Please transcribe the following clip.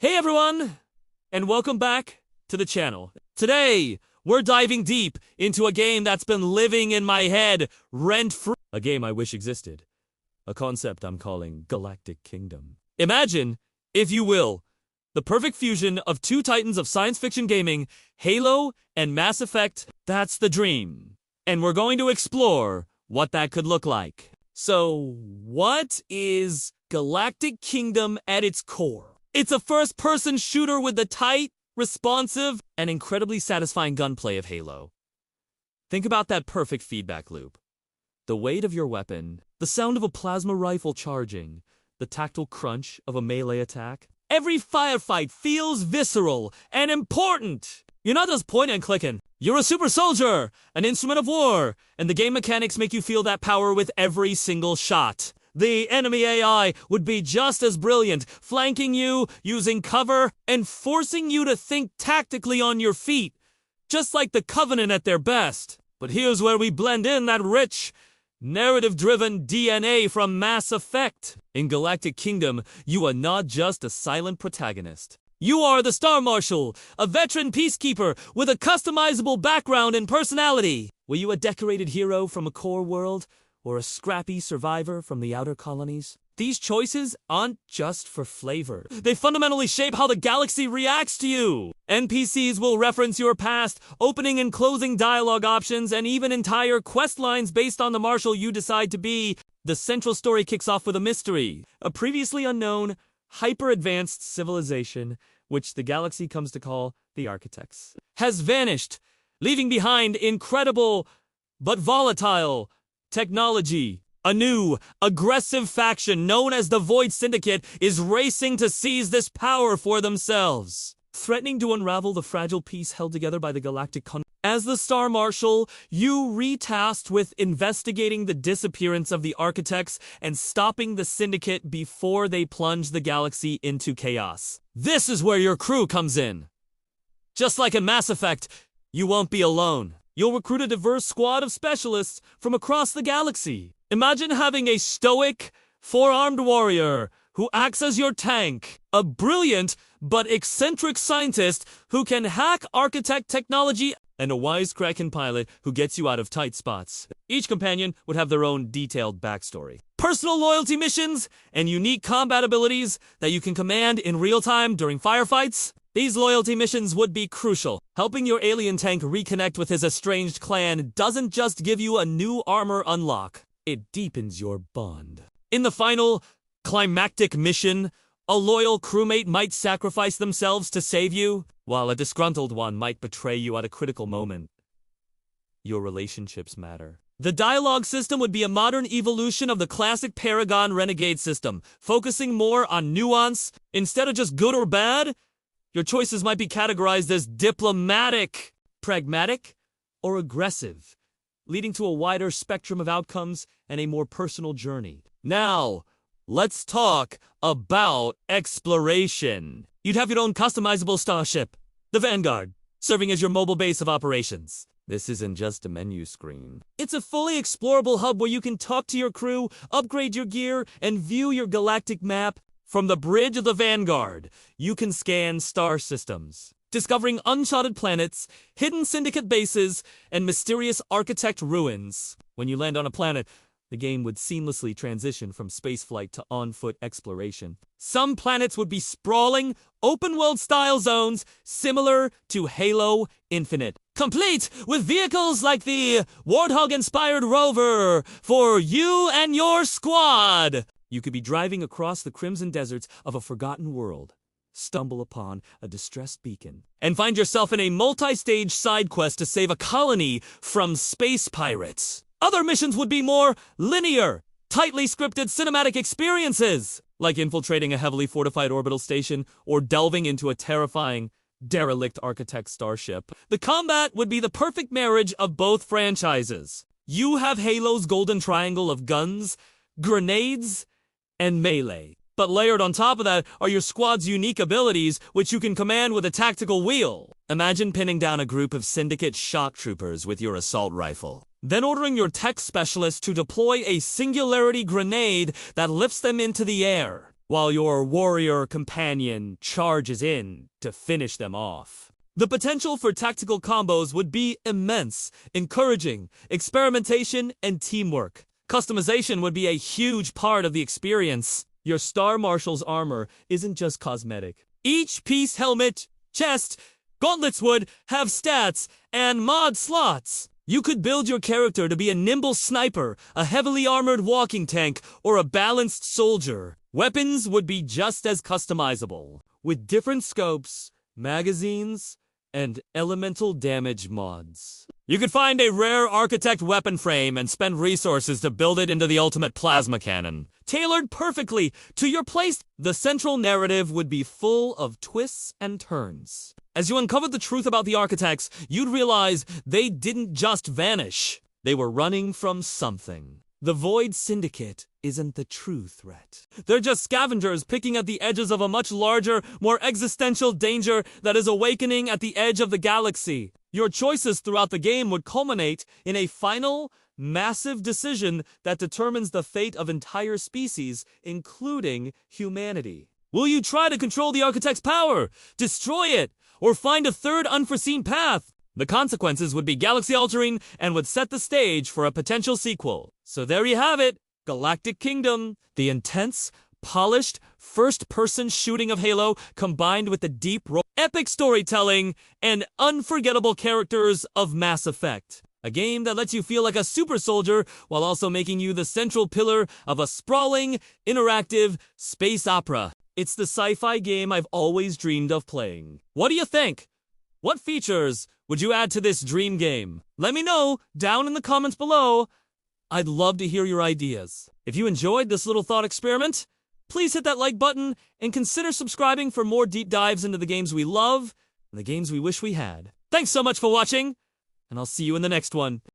Hey everyone, and welcome back to the channel. Today, we're diving deep into a game that's been living in my head rent-free. A game I wish existed. A concept I'm calling Galactic Kingdom. Imagine, if you will, the perfect fusion of two titans of science fiction gaming, Halo and Mass Effect. That's the dream. And we're going to explore what that could look like. So, what is Galactic Kingdom at its core? It's a first-person shooter with the tight, responsive, and incredibly satisfying gunplay of Halo. Think about that perfect feedback loop. The weight of your weapon, the sound of a plasma rifle charging, the tactile crunch of a melee attack. Every firefight feels visceral and important. You're not just pointing and clicking. You're a super soldier, an instrument of war, and the game mechanics make you feel that power with every single shot. The enemy AI would be just as brilliant, flanking you, using cover, and forcing you to think tactically on your feet, just like the Covenant at their best. But here's where we blend in that rich, narrative-driven DNA from Mass Effect. In Galactic Kingdom, you are not just a silent protagonist. You are the Star Marshal, a veteran peacekeeper with a customizable background and personality. Were you a decorated hero from a core world, or a scrappy survivor from the outer colonies? These choices aren't just for flavor. They fundamentally shape how the galaxy reacts to you. NPCs will reference your past, opening and closing dialogue options, and even entire quest lines based on the Marshal you decide to be. The central story kicks off with a mystery, a previously unknown, hyper-advanced civilization, which the galaxy comes to call the Architects, has vanished, leaving behind incredible but volatile technology. A new, aggressive faction known as the Void Syndicate is racing to seize this power for themselves, threatening to unravel the fragile peace held together by the Galactic Con. As the Star Marshal, you re-tasked with investigating the disappearance of the Architects and stopping the Syndicate before they plunge the galaxy into chaos. This is where your crew comes in. Just like in Mass Effect, you won't be alone. You'll recruit a diverse squad of specialists from across the galaxy. Imagine having a stoic, four-armed warrior who acts as your tank, a brilliant but eccentric scientist who can hack Architect technology, and a wisecracking pilot who gets you out of tight spots. Each companion would have their own detailed backstory, personal loyalty missions, and unique combat abilities that you can command in real time during firefights. These loyalty missions would be crucial. Helping your alien tank reconnect with his estranged clan doesn't just give you a new armor unlock, it deepens your bond. In the final, climactic mission, a loyal crewmate might sacrifice themselves to save you, while a disgruntled one might betray you at a critical moment. Your relationships matter. The dialogue system would be a modern evolution of the classic Paragon Renegade system, focusing more on nuance. Instead of just good or bad, your choices might be categorized as diplomatic, pragmatic, or aggressive, leading to a wider spectrum of outcomes and a more personal journey. Now, let's talk about exploration. You'd have your own customizable starship, the Vanguard, serving as your mobile base of operations. This isn't just a menu screen. It's a fully explorable hub where you can talk to your crew, upgrade your gear, and view your galactic map. From the bridge of the Vanguard, you can scan star systems, discovering uncharted planets, hidden Syndicate bases, and mysterious Architect ruins. When you land on a planet, the game would seamlessly transition from spaceflight to on-foot exploration. Some planets would be sprawling, open-world style zones similar to Halo Infinite, complete with vehicles like the Warthog-inspired rover for you and your squad. You could be driving across the crimson deserts of a forgotten world, stumble upon a distressed beacon, and find yourself in a multi-stage side quest to save a colony from space pirates. Other missions would be more linear, tightly scripted cinematic experiences, like infiltrating a heavily fortified orbital station or delving into a terrifying, derelict Architect starship. The combat would be the perfect marriage of both franchises. You have Halo's golden triangle of guns, grenades, and melee. But layered on top of that are your squad's unique abilities, which you can command with a tactical wheel. Imagine pinning down a group of Syndicate shock troopers with your assault rifle, then ordering your tech specialist to deploy a singularity grenade that lifts them into the air. while your warrior companion charges in to finish them off. The potential for tactical combos would be immense, encouraging experimentation and teamwork. Customization would be a huge part of the experience. Your Star Marshal's armor isn't just cosmetic. Each piece, helmet, chest, gauntlets would have stats and mod slots. You could build your character to be a nimble sniper, a heavily armored walking tank, or a balanced soldier. Weapons would be just as customizable, with different scopes, magazines, and elemental damage mods. You could find a rare architect weapon frame and spend resources to build it into the ultimate plasma cannon, tailored perfectly to your place. The central narrative would be full of twists and turns. As you uncovered the truth about the architects, you'd realize they didn't just vanish. They were running from something. The Void Syndicate isn't the true threat. They're just scavengers picking at the edges of a much larger, more existential danger that is awakening at the edge of the galaxy. Your choices throughout the game would culminate in a final, massive decision that determines the fate of entire species, including humanity. Will you try to control the Architect's power, destroy it, or find a third unforeseen path? The consequences would be galaxy-altering and would set the stage for a potential sequel. So there you have it, Galactic Kingdom. The intense, polished, first-person shooting of Halo combined with the deep, epic storytelling and unforgettable characters of Mass Effect. A game that lets you feel like a super soldier while also making you the central pillar of a sprawling, interactive space opera. It's the sci-fi game I've always dreamed of playing. What do you think? What features would you add to this dream game? Let me know down in the comments below. I'd love to hear your ideas. If you enjoyed this little thought experiment, please hit that like button and consider subscribing for more deep dives into the games we love and the games we wish we had. Thanks so much for watching, and I'll see you in the next one.